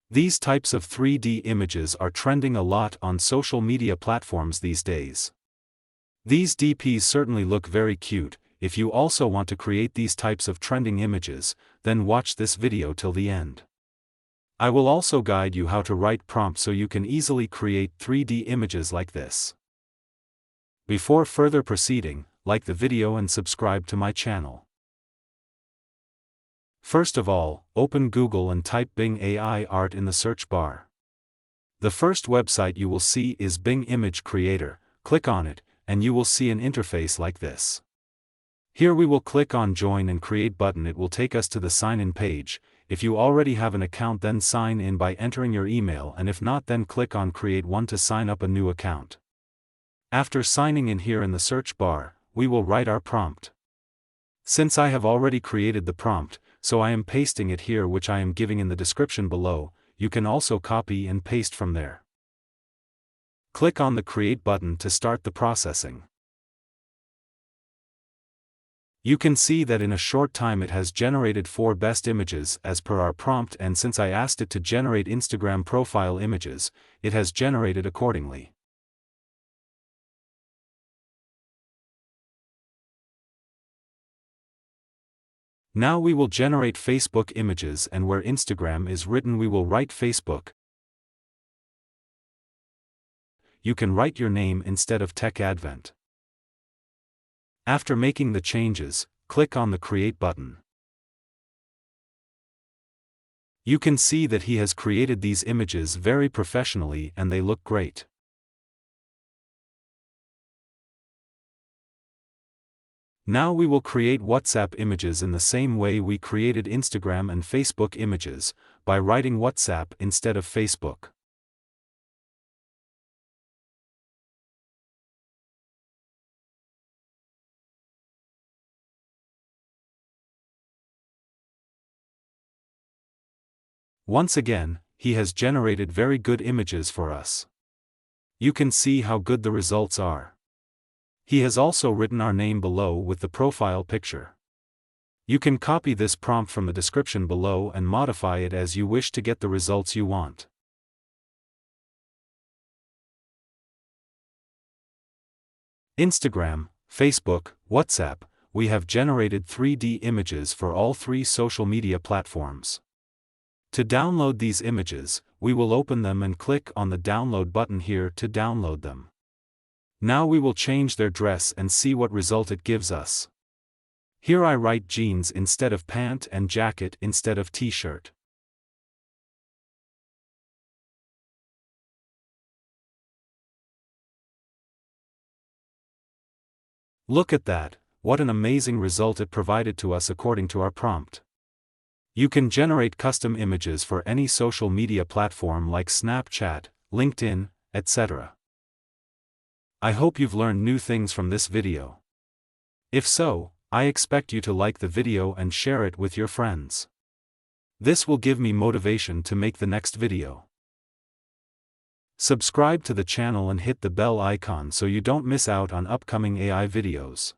These types of 3D images are trending a lot on social media platforms these days. These DPs certainly look very cute. If you also want to create these types of trending images, then watch this video till the end. I will also guide you how to write prompts so you can easily create 3D images like this. Before further proceeding, like the video and subscribe to my channel. First of all, open Google and type Bing AI Art in the search bar. The first website you will see is Bing Image Creator. Click on it, and you will see an interface like this. Here we will click on Join and Create button. It will take us to the sign-in page. If you already have an account, then sign in by entering your email, and if not, then click on Create One to sign up a new account. After signing in, here in the search bar, we will write our prompt. Since I have already created the prompt, so I am pasting it here, which I am giving in the description below. You can also copy and paste from there. Click on the Create button to start the processing. You can see that in a short time it has generated 4 best images as per our prompt, and since I asked it to generate Instagram profile images, it has generated accordingly. Now we will generate Facebook images, and where Instagram is written we will write Facebook. You can write your name instead of Tech Advent. After making the changes, click on the Create button. You can see that he has created these images very professionally and they look great. Now we will create WhatsApp images in the same way we created Instagram and Facebook images, by writing WhatsApp instead of Facebook. Once again, he has generated very good images for us. You can see how good the results are. He has also written our name below with the profile picture. You can copy this prompt from the description below and modify it as you wish to get the results you want. Instagram, Facebook, WhatsApp, we have generated 3D images for all 3 social media platforms. To download these images, we will open them and click on the download button here to download them. Now we will change their dress and see what result it gives us. Here I write jeans instead of pant and jacket instead of t-shirt. Look at that, what an amazing result it provided to us according to our prompt. You can generate custom images for any social media platform like Snapchat, LinkedIn, etc. I hope you've learned new things from this video. If so, I expect you to like the video and share it with your friends. This will give me motivation to make the next video. Subscribe to the channel and hit the bell icon so you don't miss out on upcoming AI videos.